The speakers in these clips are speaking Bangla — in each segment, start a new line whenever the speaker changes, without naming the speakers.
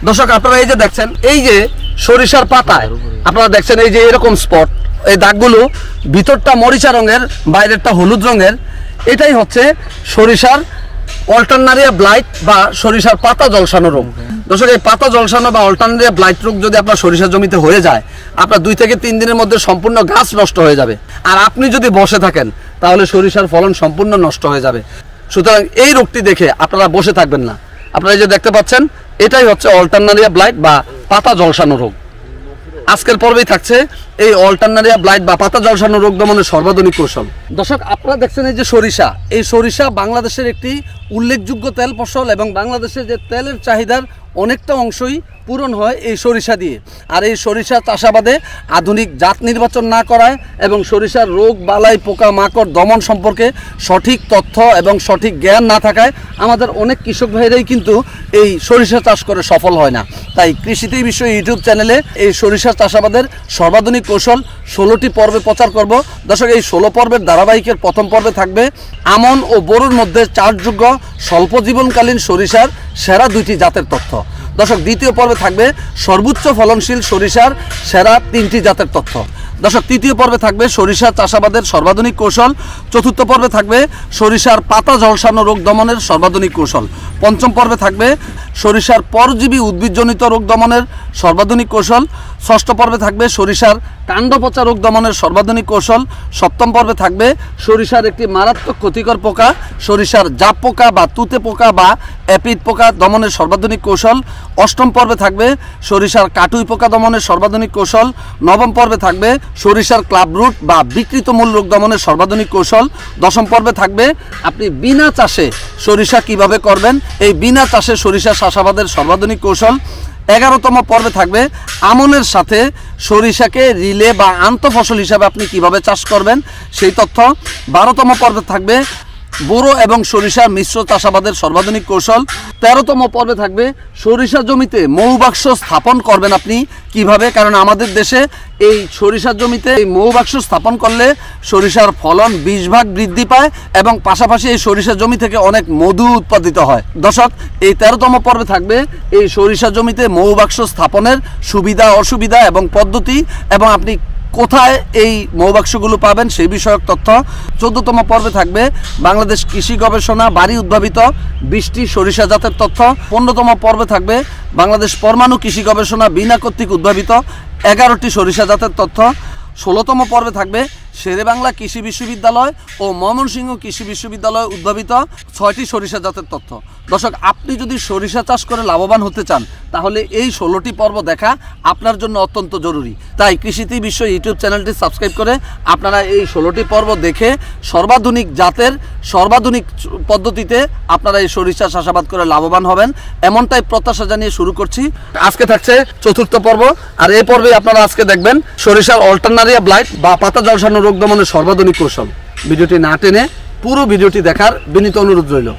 দর্শক আপনারা এই যে দেখছেন, এই যে সরিষার পাতায় আপনারা দেখছেন এই যে এরকম স্পট, এই দাগগুলো ভিতরটা মরিচা রঙের, বাইরেরটা হলুদ রঙের, এটাই হচ্ছে সরিষার অল্টারনারিয়া ব্লাইট বা সরিষার পাতা জলসানো রোগ। দর্শক, এই পাতা জলসানো বা অল্টারনারিয়া ব্লাইট রোগ যদি আপনার সরিষার জমিতে হয়ে যায়, আপনার 2 থেকে 3 দিনের মধ্যে সম্পূর্ণ গাছ নষ্ট হয়ে যাবে। আর আপনি যদি বসে থাকেন তাহলে সরিষার ফলন সম্পূর্ণ নষ্ট হয়ে যাবে। সুতরাং এই রোগটি দেখে আপনারা বসে থাকবেন না। আপনারা এই যে দেখতে পাচ্ছেন, এটাই হচ্ছে অল্টারনারিয়া ব্লাইট বা পাতা জলসানো রোগ। আজকের পর্বেই থাকছে এই অল্টারনারিয়া ব্লাইট বা পাতা জলসানো রোগ দমনের সর্বাধুনিক কৌশল। দর্শক আপনারা দেখছেন এই যে সরিষা, এই সরিষা বাংলাদেশের একটি উল্লেখযোগ্য তেল ফসল এবং বাংলাদেশের যে তেলের চাহিদার অনেকটা অংশই পূরণ হয় এই সরিষা দিয়ে। আর এই সরিষা চাষাবাদে আধুনিক জাত নির্বাচন না করায় এবং সরিষার রোগ বালাই পোকা মাকড় দমন সম্পর্কে সঠিক তথ্য এবং সঠিক জ্ঞান না থাকায় আমাদের অনেক কৃষক ভাইরাই কিন্তু এই সরিষা চাষ করে সফল হয় না। তাই কৃষিতেই বিষয় ইউটিউব চ্যানেলে এই সরিষা চাষাবাদের সর্বাধুনিক কৌশল 16টি পর্বে প্রচার করব। দর্শক, এই 16 পর্বের ধারাবাহিকের প্রথম পর্বে থাকবে আমন ও বোরোর মধ্যে চাষযোগ্য স্বল্প জীবনকালীন সরিষার সেরা 2টি জাতের তথ্য। দর্শক, দ্বিতীয় পর্বে থাকবে সর্বোচ্চ ফলনশীল সরিষার সেরা 3টি জাতের তথ্য। দর্শক, তৃতীয় পর্বে থাকবে সরিষা চাষাবাদের সর্বাধুনিক কৌশল। চতুর্থ পর্বে থাকবে সরিষার পাতা ঝলসানো রোগ দমনের সর্বাধুনিক কৌশল। পঞ্চম পর্বে থাকবে সরিষার পরজীবী উদ্ভিদজনিত রোগ দমনের সর্বাধুনিক কৌশল। ষষ্ঠ পর্বে থাকবে সরিষার কাণ্ড পচা রোগ দমনের সর্বাধুনিক কৌশল। সপ্তম পর্বে থাকবে সরিষার একটি মারাত্মক ক্ষতিকর পোকা সরিষার জাপ পোকা বা তুতে পোকা বা অ্যাপিড পোকা দমনের সর্বাধুনিক কৌশল। অষ্টম পর্বে থাকবে সরিষার কাটুই পোকা দমনের সর্বাধুনিক কৌশল। নবম পর্বে থাকবে সরিষার ক্লাবরুট বা বিকৃত মূল রোগ দমনের সর্বাধুনিক কৌশল। দশম পর্বে থাকবে আপনি বিনা চাষে সরিষা কিভাবে করবেন, এই বিনা চাষে সরিষা চাষাবাদের সর্বাধুনিক কৌশল। 11তম পর্বে থাকবে আমনের সাথে সরিষাকে রিলে বা আন্তঃফসল হিসাবে আপনি কিভাবে চাষ করবেন সেই তথ্য। 12তম পর্বে থাকবে বোরো এবং সরিষার মিশ্র চাষাবাদের সর্বাধুনিক কৌশল। 13তম পর্বে থাকবে সরিষা জমিতে মৌবাক্স স্থাপন করবেন আপনি কিভাবে, কারণ আমাদের দেশে এই সরিষার জমিতে এই মৌবাক্স স্থাপন করলে সরিষার ফলন 20 ভাগ বৃদ্ধি পায় এবং পাশাপাশি এই সরিষা জমি থেকে অনেক মধু উৎপাদিত হয়। দর্শক, এই 13তম পর্বে থাকবে এই সরিষা জমিতে মৌবাক্স স্থাপনের সুবিধা অসুবিধা এবং পদ্ধতি এবং আপনি কোথায় এই মৌবাক্সগুলো পাবেন সেই বিষয়ক তথ্য। 14তম পর্বে থাকবে বাংলাদেশ কৃষি গবেষণা বাড়ি উদ্ভাবিত 20টি সরিষা জাতের তথ্য। 15তম পর্বে থাকবে বাংলাদেশ পরমাণু কৃষি গবেষণা বিনা কর্তৃক উদ্ভাবিত 11টি সরিষা জাতের তথ্য। 16তম পর্বে থাকবে শেরেবাংলা কৃষি বিশ্ববিদ্যালয় ও ময়মনসিংহ কৃষি বিশ্ববিদ্যালয় উদ্ভাবিত 6টি সরিষা জাতের তথ্য। দর্শক, আপনি যদি সরিষা চাষ করে লাভবান হতে চান তাহলে এই 16টি পর্ব দেখা আপনার জন্য অত্যন্ত জরুরি। তাই কৃষিতে বিশ্ব ইউটিউব চ্যানেলটি সাবস্ক্রাইব করে আপনারা এই 16টি পর্ব দেখে সর্বাধুনিক জাতের সর্বাধুনিক পদ্ধতিতে আপনারা এই সরিষা চাষাবাদ করে লাভবান হবেন, এমনটাই প্রত্যাশা জানিয়ে শুরু করছি। আজকে থাকছে 4র্থ পর্ব, আর এই পর্বে আপনারা আজকে দেখবেন সরিষার অল্টারনারিয়া ব্লাইট বা পাতা জলসানো রোগ দমনের সর্বাধুনিক কৌশল। ভিডিওটি না টেনে পুরো ভিডিওটি দেখার বিনীত অনুরোধ রইল।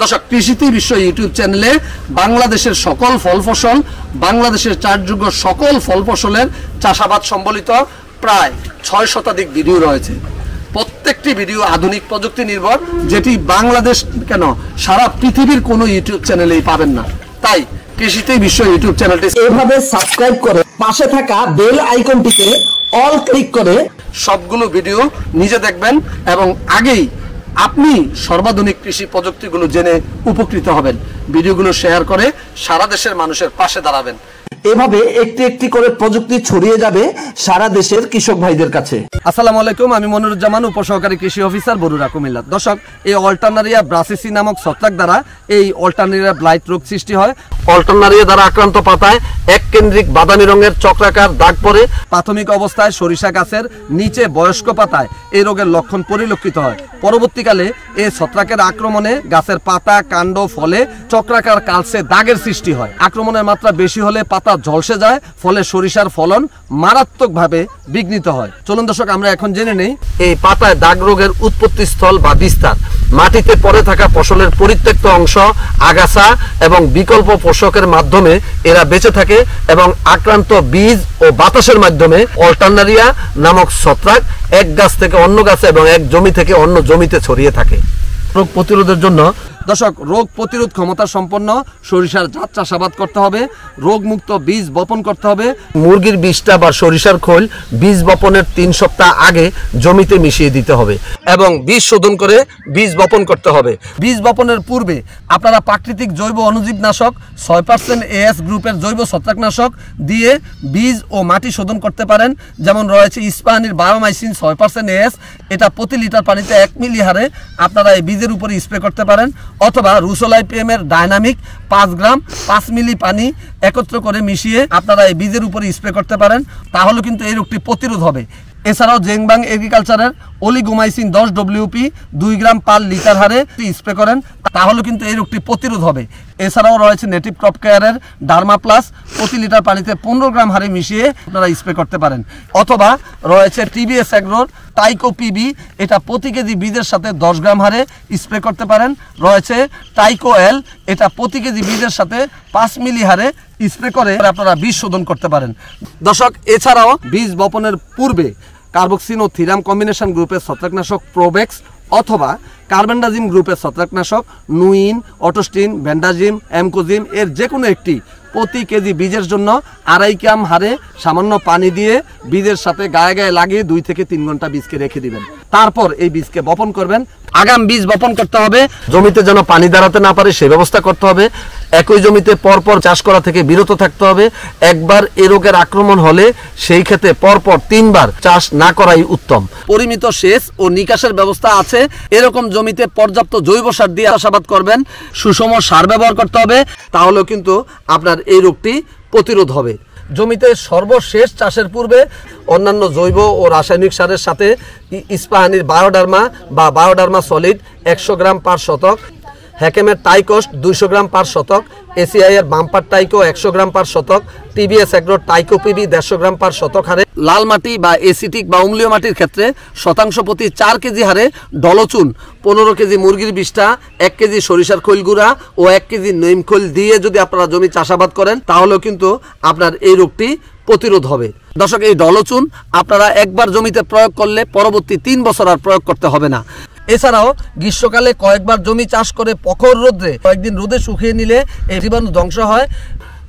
দর্শক, কৃষিতে বিশ্ব ইউটিউব চ্যানেলে বাংলাদেশের সকল ফল ফসল, বাংলাদেশের চাষযোগ্য সকল ফল ফসলের চাষাবাদ সম্বলিত প্রায় 6 শতাধিক ভিডিও রয়েছে। প্রত্যেকটি ভিডিও আধুনিক প্রযুক্তি নির্ভর, যেটি বাংলাদেশ কেন সারা পৃথিবীর কোনো ইউটিউব চ্যানেলেই পাবেন না। তাই কৃষিতে বিশ্ব ইউটিউব চ্যানেলটি এভাবে সাবস্ক্রাইব করে পাশে থাকা বেল আইকনটিতে অল ক্লিক করে সবগুলো ভিডিও নিজে দেখবেন এবং আগেই আপনি সর্বাধুনিক কৃষি প্রযুক্তিগুলো জেনে উপকৃত হবেন। ভিডিওগুলো শেয়ার করে সারা দেশের মানুষের পাশে দাঁড়াবেন। এভাবে একটি একটি করে প্রযুক্তি ছড়িয়ে যাবে সারা দেশের কৃষক ভাইদের কাছে। আসসালামু আলাইকুম, আমি মনিরুজ্জামান, উপসহকারী কৃষি অফিসার, বরুড়া, কুমিল্লা। দর্শক, এই অল্টারনারিয়া ব্রাসিসি নামক ছত্রাক দ্বারা এই অল্টারনারিয়া ব্লাইট রোগ সৃষ্টি হয়। অল্টারনারিয়া দ্বারা আক্রান্ত পাতায় এক কেন্দ্রিক বাদামি রঙের চক্রাকার দাগ পড়ে। প্রাথমিক অবস্থায় সরিষা গাছের নিচে বয়স্ক পাতায় এই রোগের লক্ষণ পরিলক্ষিত হয়। পরবর্তীকালে এই ছত্রাকের আক্রমণে গাছের পাতা কাণ্ড ফলে চক্রাকার কালচে দাগের সৃষ্টি হয়। আক্রমণের মাত্রা বেশি হলে পাতা ঝলসে যায়, ফলে সরিষার ফলন মারাত্মকভাবে বিঘ্নিত হয়। চলুন দর্শক, আমরা এখন জেনে নেই এই পাতায় দাগ রোগের উৎপত্তি স্থল বা বিস্তার। মাটিতে পড়ে থাকা ফসলের পরিত্যক্ত অংশ, আগাছা এবং বিকল্প পোষকের মাধ্যমে এরা বেঁচে থাকে এবং আক্রান্ত বীজ ও বাতাসের মাধ্যমে অল্টারনারিয়া নামক ছত্রাক এক গাছ থেকে অন্য গাছে এবং এক জমি থেকে অন্য জমিতে ছড়িয়ে থাকে। রোগ প্রতিরোধের জন্য দর্শক, রোগ প্রতিরোধ ক্ষমতা সম্পন্ন সরিষার জাত চাষাবাদ করতে হবে, রোগমুক্ত বীজ বপন করতে হবে। মুরগির বীজটা বা সরিষার খোল বীজ বপনের 3 সপ্তাহ আগে জমিতে মিশিয়ে দিতে হবে এবং বীজ শোধন করে বীজ বপন করতে হবে। বীজ বপনের পূর্বে আপনারা প্রাকৃতিক জৈব অণুজীবনাশক 6% AS গ্রুপের জৈব ছত্রাকনাশক দিয়ে বীজ ও মাটি শোধন করতে পারেন। যেমন রয়েছে ইস্পাহানির বায়োমাইসিন 6% AS, এটা প্রতি লিটার পানিতে 1 মিলি হারে আপনারা এই বীজের উপরে স্প্রে করতে পারেন, অথবা রুসোল IPM এর ডাইনামিক 5 গ্রাম 5 মিলি পানি একত্র করে মিশিয়ে আপনারা এই বীজের উপরে স্প্রে করতে পারেন। তাহলে কিন্তু এই রোগটি প্রতিরোধ হবে। এছাড়াও জেংবাং এগ্রিকালচারের অলিগোমাইসিন 10 WP 2 গ্রাম পার লিটার হারে স্প্রে করেন, তাহলে কিন্তু এই রোগটি প্রতিরোধ হবে। এছাড়াও রয়েছে নেটিভ ক্রপ কেয়ারের ডার্মা প্লাস প্রতি লিটার পানিতে 15 গ্রাম হারে মিশিয়ে আপনারা স্প্রে করতে পারেন, অথবা রয়েছে TBS এগ্রোর টাইকো PB, এটা প্রতি কেজি বীজের সাথে 10 গ্রাম হারে স্প্রে করতে পারেন। রয়েছে টাইকো L, এটা প্রতি কেজি বীজের সাথে 5 মিলি হারে স্প্রে করে আপনারা বীজ শোধন করতে পারেন। দর্শক, এছাড়াও বীজ বপনের পূর্বে কার্বক্সিন ও থিরাম কম্বিনেশন গ্রুপের ছত্রাকনাশক প্রোবেক্স অথবা কার্বেন্ডাজিম গ্রুপের ছত্রাকনাশক নুইন, অটোস্টিন, ভ্যান্ডাজিম, অ্যামকোজিম এর যে কোনো একটি প্রতি কেজি বীজের জন্য 2.5 গ্রাম হারে সামান্য পানি দিয়ে বীজের সাথে গায়ে গায়ে লাগিয়ে 2 থেকে 3 ঘন্টা বীজকে রেখে দিবেন। তারপর এই বীজকে বপন করবেন। আগাম বীজ বপন করতে হবে, জমিতে যেন পানি দাঁড়াতে না পারে সেই ব্যবস্থা করতে হবে। একই জমিতে পরপর চাষ করা থেকে বিরত থাকতে হবে। একবার এই রোগের আক্রমণ হলে সেই ক্ষেত্রে পরপর 3 বার চাষ না করাই উত্তম। পরিমিত সেচ ও নিকাশের ব্যবস্থা আছে এরকম জমিতে পর্যাপ্ত জৈব সার দিয়ে চাষাবাদ করবেন। সুষম সার ব্যবহার করতে হবে, তাহলেও কিন্তু আপনার এই রোগটি প্রতিরোধ হবে। জমিতে সর্বশেষ চাষের পূর্বে অন্যান্য জৈব ও রাসায়নিক সারের সাথে ইস্পাহানির বায়োডার্মা বা বায়োডার্মা সলিড 100 গ্রাম পার শতক, হ্যাকেমের টাইকোস্ট 200 গ্রাম পার শতক, ACI এর বাম্পার টাইকো 100 গ্রাম পার শতক, TBS এগ্রোর টাইকো PB 150 গ্রাম পার শতক হারে, লাল মাটি বা এসিটিক বা অম্লীয় মাটির ক্ষেত্রে শতাংশ প্রতি 4 কেজি হারে ডলচুন 15 কেজি মুরগির বিষ্ঠা, 1 কেজি সরিষার খৈল গুঁড়া ও 1 কেজি নিম খৈল দিয়ে যদি আপনারা জমি চাষাবাদ করেন, তাহলেও কিন্তু আপনার এই রোগটি প্রতিরোধ হবে। দর্শক, এই ডলচুন আপনারা একবার জমিতে প্রয়োগ করলে পরবর্তী 3 বছর আর প্রয়োগ করতে হবে না। এছাড়াও গ্রীষ্মকালে কয়েকবার জমি চাষ করে প্রখর রোদ্রে কয়েকদিন রোদে শুকিয়ে নিলে এই জীবাণু ধ্বংস হয়।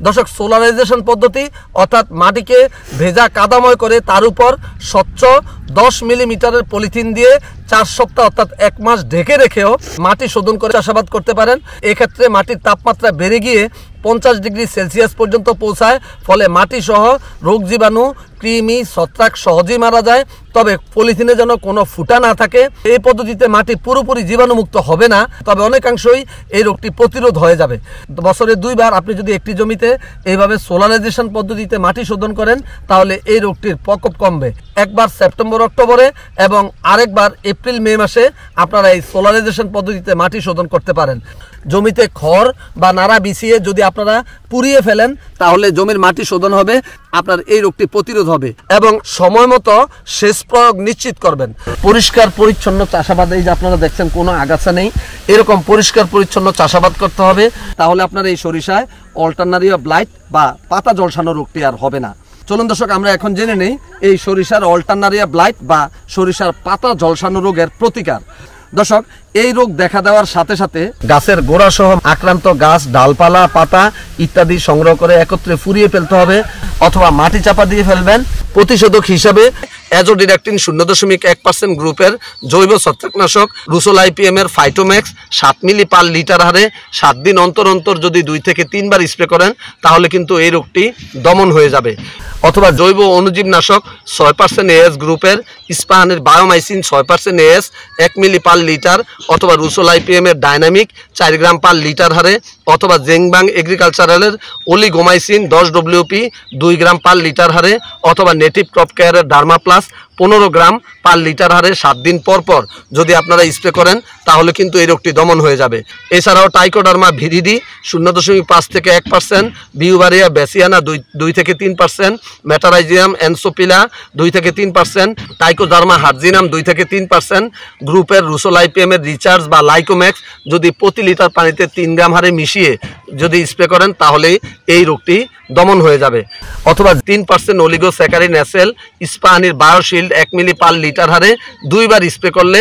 দর্শক, সোলারাইজেশন পদ্ধতি অর্থাৎ মাটিকে ভেজা কাদাময় করে তার উপর স্বচ্ছ 10 মিলিমিটারের পলিথিন দিয়ে 4 সপ্তাহ অর্থাৎ 1 মাস ঢেকে রেখেও মাটি শোধন করে চাষাবাদ করতে পারেন। এক্ষেত্রে মাটির তাপমাত্রা বেড়ে গিয়ে 50 ডিগ্রি সেলসিয়াস পর্যন্ত পৌঁছায়, ফলে মাটি সহ রোগ জীবাণু, কৃমি, ছত্রাক সহজেই মারা যায়। তবে পলিথিনে যেন কোনো ফুটা না থাকে। এই পদ্ধতিতে মাটি পুরোপুরি জীবাণুমুক্ত হবে না, তবে অনেকাংশই এই রোগটি প্রতিরোধ হয়ে যাবে। বছরে 2 বার আপনি যদি একটি জমিতে এইভাবে সোলারাইজেশন পদ্ধতিতে মাটি শোধন করেন, তাহলে এই রোগটির প্রকোপ কমবে। একবার সেপ্টেম্বর অক্টোবরে এবং আরেকবার এপ্রিল মে মাসে আপনারা এই সোলারাইজেশন পদ্ধতিতে মাটি শোধন করতে পারেন। জমিতে খড় বা নাড়া বিছিয়ে যদি আপনারা পুড়িয়ে ফেলেন, তাহলে জমির মাটি শোধন হবে, আপনার এই রোগটি প্রতিরোধ হবে। এবং সময় মতো সেচ প্রয়োগ নিশ্চিত করবেন। পরিষ্কার পরিচ্ছন্ন চাষাবাদ, এই যে আপনারা দেখছেন কোনো আগাছা নেই, এরকম পরিষ্কার পরিচ্ছন্ন চাষাবাদ করতে হবে, তাহলে আপনার এই সরিষায় অল্টারনারিয়া ব্লাইট বা পাতা জলসানো রোগটি আর হবে না। চলুন দর্শক, আমরা এখন জেনে নেই এই সরিষার অল্টারনারিয়া ব্লাইট বা সরিষার পাতা জলসানো রোগের প্রতিকার। দর্শক, এই রোগ দেখা দেওয়ার সাথে সাথে গাছের গোড়া সহ আক্রান্ত গাছ, ডালপালা, পাতা ইত্যাদি সংগ্রহ করে একত্রে ফুরিয়ে ফেলতে হবে অথবা মাটি চাপা দিয়ে ফেলবেন। প্রতিষেধক হিসাবে অ্যাজোডিরেক্টিন 0.1% গ্রুপের জৈব ছত্রাকনাশক রুসোল IPM এর ফাইটোম্যাক্স 7 মিলি পার লিটার হারে 7 দিন অন্তর অন্তর যদি 2 থেকে 3 বার স্প্রে করেন, তাহলে কিন্তু এই রোগটি দমন হয়ে যাবে। অথবা জৈব অণুজীবনাশক 6% AS গ্রুপের ইস্পাহানের বায়োমাইসিন 6% AS 1 মিলি পার লিটার, অথবা রুসোল IPM এর ডাইনামিক 4 গ্রাম পার লিটার হারে, অথবা জেংবাং এগ্রিকালচারালের অলিগোমাইসিন 10 WP 2 গ্রাম পার লিটার হারে, অথবা নেটিভ ক্রপ কেয়ারের ডার্মা প্লাস 15 গ্রাম পার লিটার হারে 7 দিন পর পর যদি আপনারা স্প্রে করেন, তাহলে কিন্তু এই রোগটি দমন হয়ে যাবে। এছাড়াও টাইকোডার্মা ভিরিডি 0.5 থেকে 1%, বিউবারিয়া বেসিয়ানা 2 থেকে 3%, মেটারাইজিয়াম এনসোপিলা 2 থেকে 3%, টাইকোডার্মা হার্জিনাম 2 থেকে 3% গ্রুপের রুসোল IPM এর রিচার্জ বা লাইকোম্যাক্স যদি প্রতি লিটার পানিতে 3 গ্রাম হারে মিশিয়ে যদি স্প্রে করেন, তাহলে এই রোগটি দমন হয়ে যাবে। অথবা 3% অলিগোস্যাকারিন এসএল ইস্পাহানির বায়োশিল্ড শিল্ড 1 মিলি পার লিটার হারে 2 বার স্প্রে করলে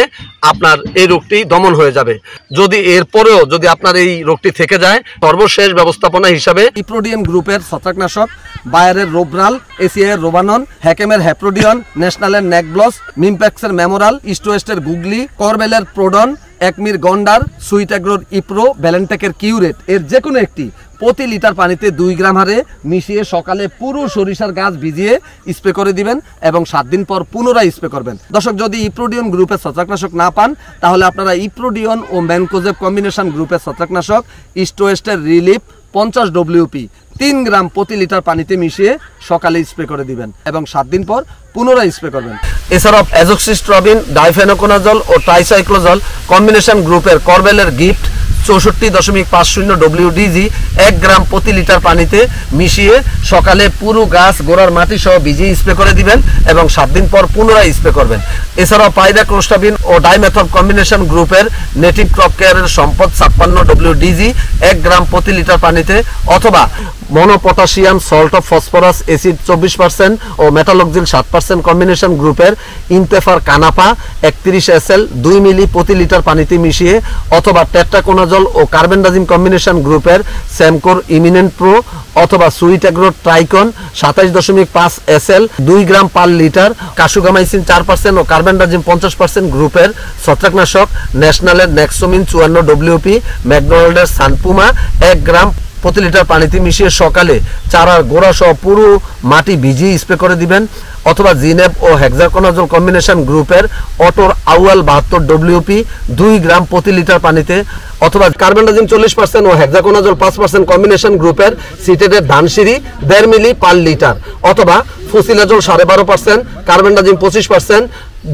আপনার এই রোগটি দমন হয়ে যাবে। যদি এরপরেও যদি আপনার এই রোগটি থেকে যায়, সর্বশেষ ব্যবস্থাপনা হিসাবে ইপ্রোডিয়ান গ্রুপের ছত্রাকনাশক বায়ারের রোবরাল, এসিআইয়ের রোবানন, হ্যাকেমের হ্যাপ্রোডিয়ন, ন্যাশনালের নেকব্লস, মিমপ্যাক্সের মেমোরাল, ইস্টোয়েস্টের গুগলি, করবেলের প্রোডন, একমির গন্ডার, সুইটাগ্রোর ইপ্রো, ভ্যালেন্টেকের কিউরেট এর যে কোনো একটি প্রতি লিটার পানিতে 2 গ্রাম হারে মিশিয়ে সকালে পুরো সরিষার গাছ ভিজিয়ে স্প্রে করে দিবেন এবং 7 দিন পর পুনরায় স্প্রে করবেন। দর্শক, যদি ইপ্রোডিয়ন গ্রুপের ছত্রাকনাশক না পান তাহলে আপনারা ইপ্রোডিয়ন ও ম্যানকোজেব কম্বিনেশন গ্রুপের ছত্রাকনাশক ইস্টোয়েস্টের রিলিফ 50 WP 3 গ্রাম প্রতি লিটার পানিতে মিশিয়ে সকালে স্প্রে করে দিবেন এবং 7 দিন পর পুনরায় স্প্রে করবেন। এছাড়াও অ্যাজোক্সিস্ট্রবিন, ডাইফেনোকোনাজল ও ট্রাইসাইক্লোজল কম্বিনেশন গ্রুপের করবেলের গিফট 64.50 WDG 1 গ্রাম প্রতি লিটার পানিতে মিশিয়ে সকালে পুরো গাছ গোড়ার মাটি সহ ভিজিয়ে স্প্রে করে দিবেন এবং 7 দিন পর পুনরায় স্প্রে করবেন। এছাড়াও পাইরাক্লোস্টাবিন ও ডাইমেথড কম্বিনেশন গ্রুপের নেটিভ ক্রপ কেয়ারের সম্পদ 56 WDG 1 গ্রাম প্রতি লিটার পানিতে অথবা monopotassium salt of phosphorus acid 24% ও মেটালক্সিল 7% কম্বিনেশন গ্রুপের ইনতেফার কানাপা 31 SL 2 মিলি প্রতি লিটার পানিতে মিশিয়ে অথবা টেট্রাকোনাজল ও কার্বেন্ডাজিম কম্বিনেশন গ্রুপের স্যামকোর ইমিনেন্ট প্রো অথবা সুইটাগ্রো ট্রাইকন 27.5 SL 2 গ্রাম পার লিটার, কাসুগামাইসিন 4% ও কার্বেন্ডাজিম 50% গ্রুপের ছত্রাকনাশক ন্যাশনালের নেক্সোমিন 54 WP, ম্যাকডোনাল্ডের সানপুমা 1 গ্রাম প্রতি লিটার পানিতে মিশিয়ে সকালে চারার গোড়া সহ পুরো মাটি ভিজিয়ে স্প্রে করে দিবেন অথবা জিনেপ ও হেক্সাকোনাজল কম্বিনেশন গ্রুপের অটোর আউয়াল 72 WP 2 গ্রাম প্রতি লিটার পানিতে অথবা কার্বেন্ডাজিম 40% ও হেক্সাকোনাজল 5% কম্বিনেশন গ্রুপের সিটেটের ধানসিঁড়ি 1.5 মিলি পার লিটার অথবা ফুসিলাজল 12.5%, কার্বেন্ডাজিম 25%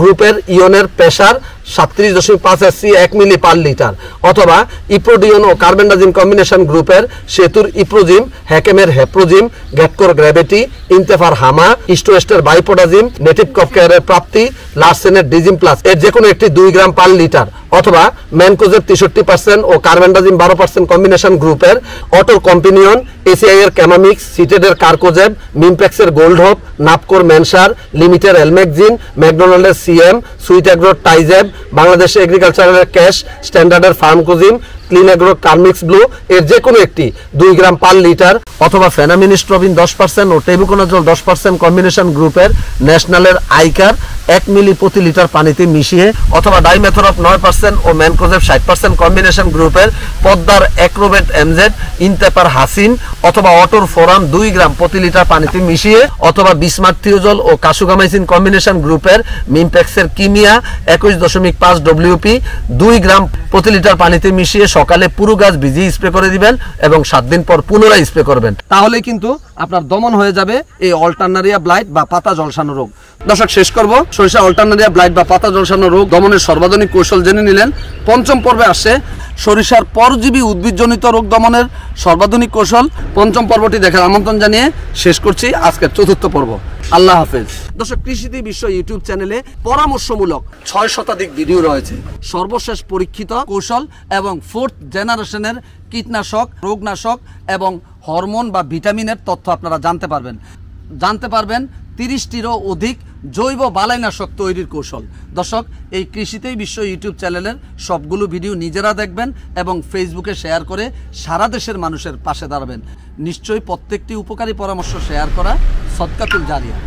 গ্রুপের ইয়নের প্রেসার 37.5 SC 1 মিলি পার লিটার অথবা ইপ্রোডিয়ন ও কার্বেন্ডাজিম কম্বিনেশন গ্রুপের সেতুর ইপ্রোজিম, হ্যাকেমের হ্যাপ্রোজিম, গ্যাটকোর গ্র্যাভিটি, ইনতেফার হামা, ইস্টোয়েস্টের বাইপোডাজিম, নেটিভ ক্রপ কেয়ারের প্রাপ্তি, লার্সেনের ডিজিম প্লাস এর যে কোনো একটি 2 গ্রাম পার লিটার অথবা ম্যানকোজের 63% ও কার্বেন্ডাজিম 12% কম্বিনেশন গ্রুপের অটোর কম্পিনিয়ন, এসিআইয়ের ক্যামামিক্স, সিটেডের কার্কোজেব, মিমপ্যাক্সের গোল্ড হোপ, নাপকোর ম্যানসার, লিমিটের এলমেকজিন, ম্যাকডোনাল্ডের সিএম, সুইটাগ্রোর টাইজেব, বাংলাদেশে এগ্রিকালচারের ক্যাশ, স্ট্যান্ডার্ডের ফার্মকোজিম, ক্লিনাগ্রো কার্মিক্স ব্লু এর যে কোনো একটি 2 গ্রাম পার লিটার অথবা ফেনামিনিস্ট্রবিন 10% ও টেবুকোনাজল 10% কম্বিনেশন গ্রুপের ন্যাশনালের আইকার 1 মিলি প্রতি লিটার পানিতে মিশিয়ে অথবা ডাইমেথরফ 9% ও ম্যানকোজেব 60% কম্বিনেশন গ্রুপের পদ্মার অ্যাক্রোবেট এমজেড, ইনতেপার হাসিন অথবা অটোর ফোরাম 2 গ্রাম প্রতি লিটার পানিতে মিশিয়ে অথবা বিসমার্ট থিওজল ও কাসুগামাইসিন কম্বিনেশন গ্রুপের মিমপ্যাক্সের কিমিয়া 21.5 WP 2 গ্রাম প্রতি লিটার পানিতে মিশিয়ে সকালে পুরো গাছ ভিজিয়ে স্প্রে করে দিবেন এবং 7 দিন পর পুনরায় স্প্রে করবেন। তাহলে কিন্তু আপনার দমন হয়ে যাবে এই অল্টারনারিয়া ব্লাইট বা পাতা ঝলসানো রোগ। দর্শক, শেষ করব সরিষা অল্টারনারিয়া ব্লাইট বা পাতা ঝলসানো রোগ দমনের সর্বাধুনিক কৌশল জেনে নিলেন। পঞ্চম পর্বে আসছে সরিষার পরজীবী উদ্ভিদজনিত রোগ দমনের সর্বাধুনিক কৌশল। পঞ্চম পর্বটি দেখার আমন্ত্রণ জানিয়ে শেষ করছি আজকের চতুর্থ পর্ব। আল্লাহ হাফেজ। দর্শক, কৃষিতে বিশ্ব ইউটিউব চ্যানেলে পরামর্শমূলক 6 শতাধিক ভিডিও রয়েছে। সর্বশেষ পরীক্ষিত কৌশল এবং 4th জেনারেশনের কীটনাশক, রোগনাশক এবং হরমোন বা ভিটামিনের তথ্য আপনারা জানতে পারবেন 30টিরও অধিক জৈব বালাইনাশক তৈরির কৌশল। দর্শক, এই কৃষিতেই বিশ্ব ইউটিউব চ্যানেলের সবগুলো ভিডিও নিজেরা দেখবেন এবং ফেসবুকে শেয়ার করে সারা দেশের মানুষের পাশে দাঁড়াবেন। নিশ্চয়ই প্রত্যেকটি উপকারী পরামর্শ শেয়ার করা সদকাতুল জারিয়া।